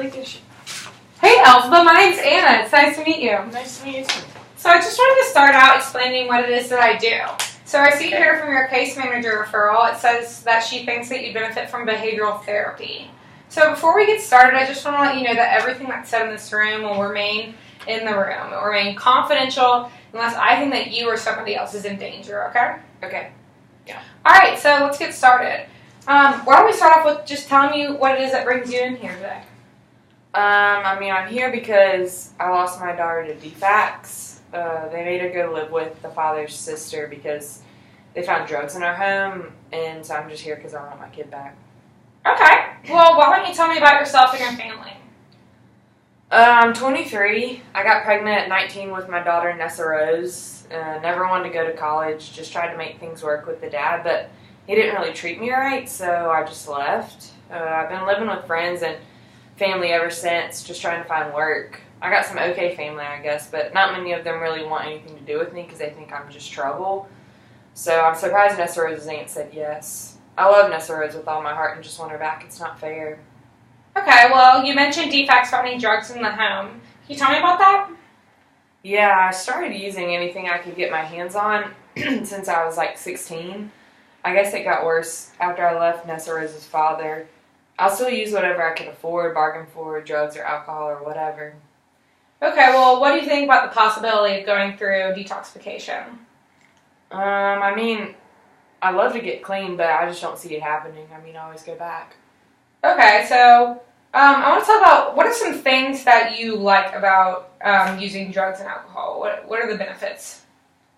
like this. Hey, Elphaba, my name's Anna. It's nice to meet you. Nice to meet you too. So I just wanted to start out explaining what it is that I do. So I see here from your case manager referral, it says that she thinks that you benefit from behavioral therapy. So before we get started, I just want to let you know that everything that's said in this room will remain in the room. It will remain confidential unless I think that you or somebody else is in danger, okay? Okay. Yeah. Alright, so let's get started. Why don't we start off with just telling you what it is that brings you in here today? I'm here because I lost my daughter to DFACS. They made her go live with the father's sister because they found drugs in our home, and so I'm just here because I want my kid back. Okay. Well, why don't you tell me about yourself and your family? I'm 23. I got pregnant at 19 with my daughter, Nessa Rose. Never wanted to go to college, just tried to make things work with the dad, but he didn't really treat me right, so I just left. I've been living with friends and family ever since, just trying to find work. I got some okay family, I guess, but not many of them really want anything to do with me because they think I'm just trouble. So I'm surprised Nessa Rose's aunt said yes. I love Nessa Rose with all my heart and just want her back. It's not fair. Okay, well, you mentioned DFACS finding drugs in the home. Can you tell me about that? Yeah, I started using anything I could get my hands on since I was like 16. I guess it got worse after I left Nessa Rose's father. I'll still use whatever I can afford, bargain for, drugs or alcohol or whatever. Okay, well, what do you think about the possibility of going through detoxification? I'd love to get clean, but I just don't see it happening. I always go back. Okay, so I want to talk about what are some things that you like about using drugs and alcohol? What are the benefits?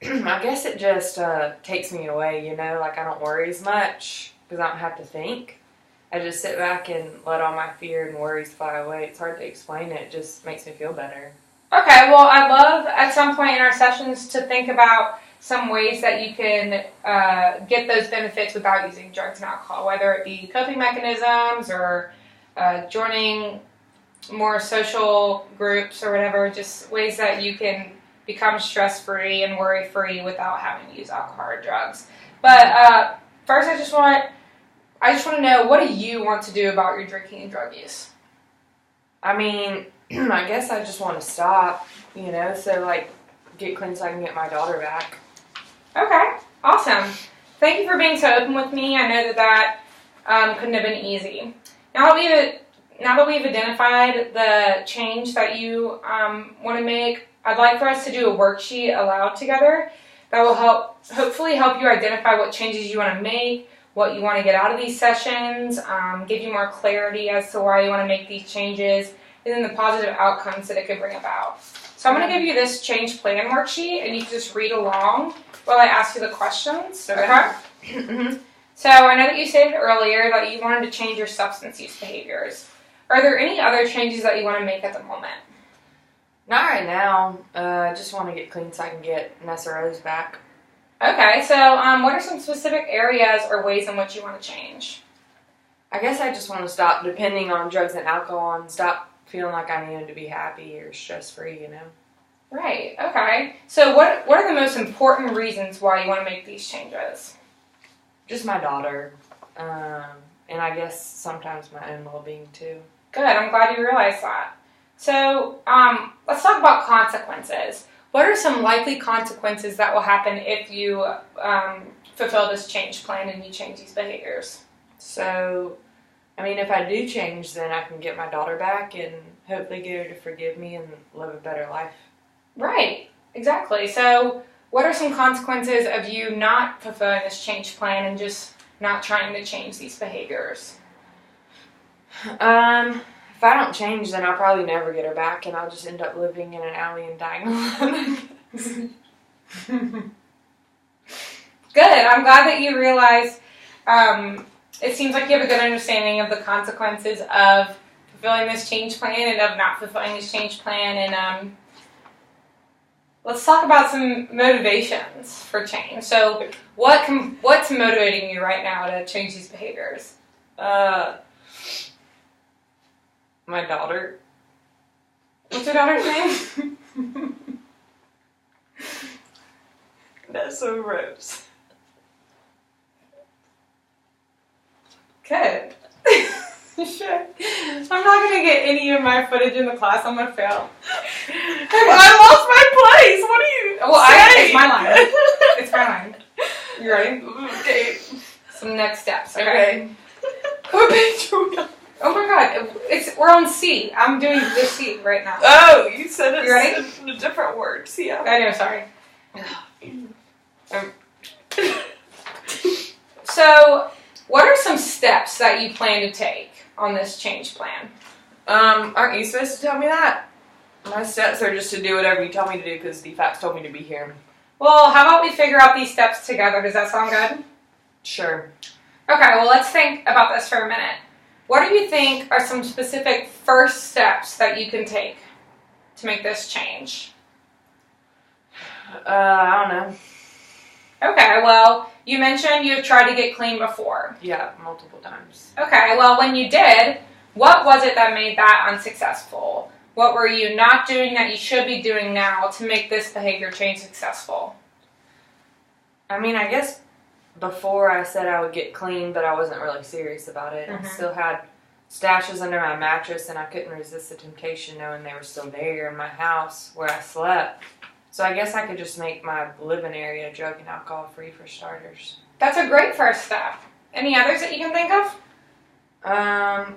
I guess it just takes me away, like I don't worry as much because I don't have to think. I just sit back and let all my fear and worries fly away. It's hard to explain it. It just makes me feel better. Okay, well, I'd love at some point in our sessions to think about some ways that you can get those benefits without using drugs and alcohol, whether it be coping mechanisms or joining more social groups or whatever, just ways that you can become stress-free and worry-free without having to use alcohol or drugs. But first, I just want to know, what do you want to do about your drinking and drug use? I guess I just want to stop, so get clean so I can get my daughter back. Okay, awesome. Thank you for being so open with me. I know that couldn't have been easy. Now that we've identified the change that you want to make, I'd like for us to do a worksheet aloud together that will hopefully help you identify what changes you want to make, what you want to get out of these sessions, give you more clarity as to why you want to make these changes, and then the positive outcomes that it could bring about. So I'm going to give you this change plan worksheet, and you can just read along while I ask you the questions. Okay? So I know that you stated earlier that you wanted to change your substance use behaviors. Are there any other changes that you want to make at the moment? Not right now. I just want to get clean so I can get Nessa Rose back. Okay, so what are some specific areas or ways in which you want to change? I guess I just want to stop depending on drugs and alcohol and stop feeling like I needed to be happy or stress-free, Right, okay. So what are the most important reasons why you want to make these changes? Just my daughter, and I guess sometimes my own well-being too. Good, I'm glad you realized that. So let's talk about consequences. What are some likely consequences that will happen if you fulfill this change plan and you change these behaviors? So, if I do change, then I can get my daughter back and hopefully get her to forgive me and live a better life. Right, exactly. So what are some consequences of you not fulfilling this change plan and just not trying to change these behaviors? If I don't change, then I'll probably never get her back, and I'll just end up living in an alley and dying alone. Good. I'm glad that you realize it seems like you have a good understanding of the consequences of fulfilling this change plan and of not fulfilling this change plan. And let's talk about some motivations for change. So what's motivating you right now to change these behaviors? My daughter. What's your daughter's name? Nessa Rose. Good. Shit. I'm not going to get any of my footage in the class. I'm going to fail. I lost my place. What are you saying? It's my line. It's my line. You ready? Okay. Some next steps. Okay. What page are we on? Oh my god. We're on C. I'm doing the C right now. Oh, you said it. You ready? In a different word. Yeah. I know, sorry. So, what are some steps that you plan to take on this change plan? Aren't you supposed to tell me that? My steps are just to do whatever you tell me to do because DFACS told me to be here. Well, how about we figure out these steps together? Does that sound good? Sure. Okay, well, let's think about this for a minute. What do you think are some specific first steps that you can take to make this change? I don't know. Okay, well, you mentioned you've tried to get clean before. Yeah, multiple times. Okay, well, when you did, what was it that made that unsuccessful? What were you not doing that you should be doing now to make this behavior change successful? I mean, I guess before I said I would get clean, but I wasn't really serious about it. I still had stashes under my mattress, and I couldn't resist the temptation knowing they were still there in my house where I slept. So I guess I could just make my living area drug and alcohol free for starters. That's a great first step. Any others that you can think of?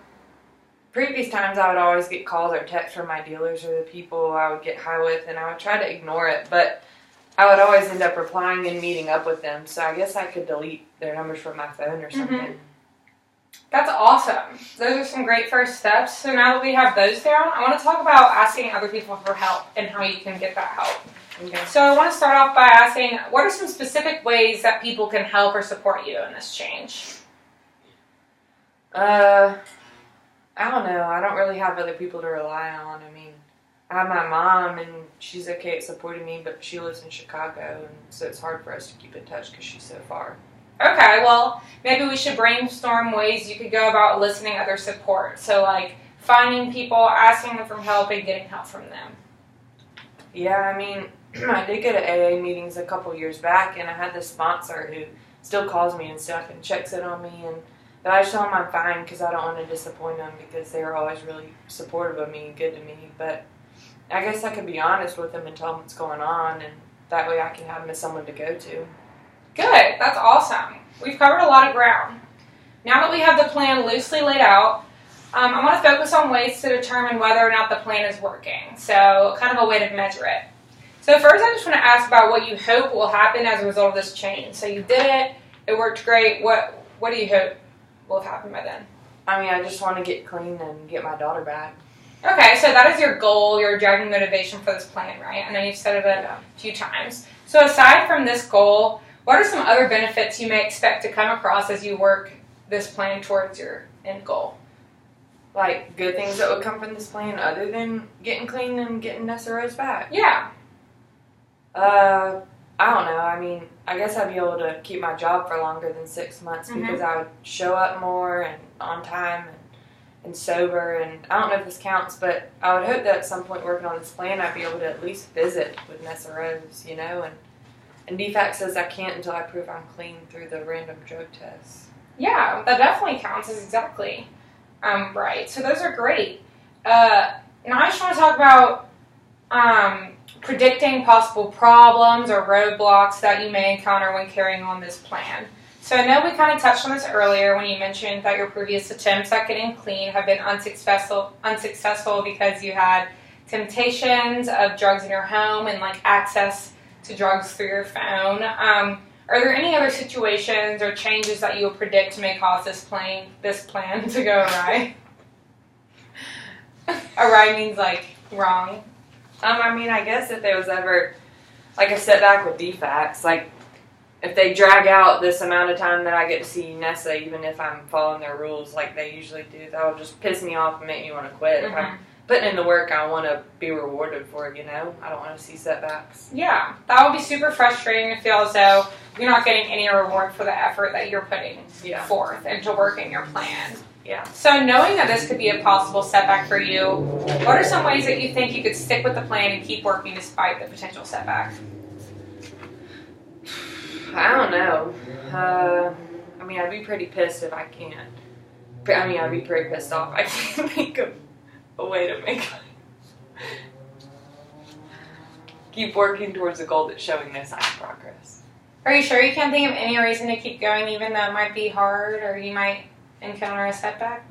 Previous times I would always get calls or texts from my dealers or the people I would get high with, and I would try to ignore it, but I would always end up replying and meeting up with them, so I guess I could delete their numbers from my phone or something. That's awesome. Those are some great first steps. So now that we have those down, I want to talk about asking other people for help and how you can get that help. Okay. So I want to start off by asking, what are some specific ways that people can help or support you in this change? I don't know. I don't really have other people to rely on. I mean, I have my mom, and she's okay at supporting me, but she lives in Chicago, and so it's hard for us to keep in touch because she's so far. Okay, well, maybe we should brainstorm ways you could go about eliciting other support. So, like, finding people, asking them for help, and getting help from them. Yeah, I mean, I did go to AA meetings a couple years back, and I had this sponsor who still calls me and stuff and checks in on me, but I just tell them I'm fine because I don't want to disappoint them because they were always really supportive of me and good to me. But I guess I could be honest with them and tell them what's going on, and that way I can have them as someone to go to. Good, that's awesome. We've covered a lot of ground. Now that we have the plan loosely laid out, I want to focus on ways to determine whether or not the plan is working. So, kind of a way to measure it. So first I just want to ask about what you hope will happen as a result of this change. So you did it worked great. What do you hope will have happened by then? I mean, I just want to get clean and get my daughter back. Okay, so that is your goal, your driving motivation for this plan, right? I know you've said it a few times. So aside from this goal, what are some other benefits you may expect to come across as you work this plan towards your end goal? Like, good things that would come from this plan other than getting clean and getting Nessa Rose back? Yeah. I don't know. I mean, I guess I'd be able to keep my job for longer than 6 months because I would show up more and on time and sober. And I don't know if this counts, but I would hope that at some point working on this plan, I'd be able to at least visit with Nessa Rose, you know? And DFACS says I can't until I prove I'm clean through the random drug tests. Yeah, that definitely counts as exactly right. So those are great. Now I just want to talk about predicting possible problems or roadblocks that you may encounter when carrying on this plan. So I know we kind of touched on this earlier when you mentioned that your previous attempts at getting clean have been unsuccessful because you had temptations of drugs in your home and like access to drugs through your phone. Are there any other situations or changes that you would predict may cause this plan to go awry? Awry means like wrong. I mean, I guess if there was ever, like, a setback with DFACS, like, if they drag out this amount of time that I get to see Nessa, even if I'm following their rules like they usually do, that will just piss me off and make me want to quit. If I'm putting in the work, I want to be rewarded for it, you know? I don't want to see setbacks. Yeah, that would be super frustrating to feel as though you're not getting any reward for the effort that you're putting forth into working your plan. Yeah. So knowing that this could be a possible setback for you, what are some ways that you think you could stick with the plan and keep working despite the potential setback? I don't know. I mean, I'd be pretty pissed if I can't. I mean, I'd be pretty pissed off. I can't think of a way to make keep working towards a goal that's showing no sign of progress. Are you sure you can't think of any reason to keep going, even though it might be hard or you might encounter a setback?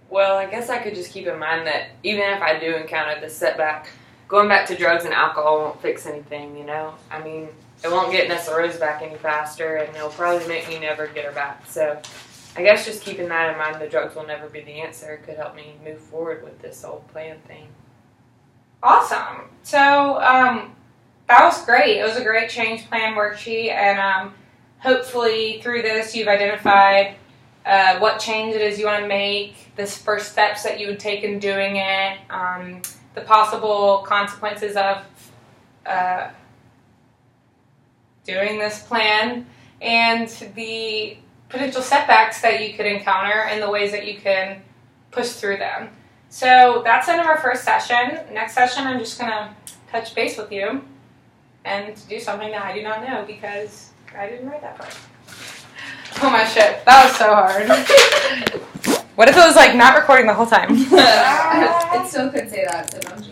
Well, I guess I could just keep in mind that even if I do encounter this setback, going back to drugs and alcohol won't fix anything, you know? I mean, it won't get Nessa Rose back any faster, and it'll probably make me never get her back. So I guess just keeping that in mind, the drugs will never be the answer, could help me move forward with this old plan thing. Awesome. So that was great. It was a great change plan worksheet, and hopefully through this you've identified what change it is you want to make, the first steps that you would take in doing it, the possible consequences of doing this plan, and the potential setbacks that you could encounter and the ways that you can push through them. So that's the end of our first session. Next session, I'm just going to touch base with you and do something that I do not know because I didn't write that part. Oh my shit, that was so hard. What if it was like not recording the whole time? It still could say that, so don't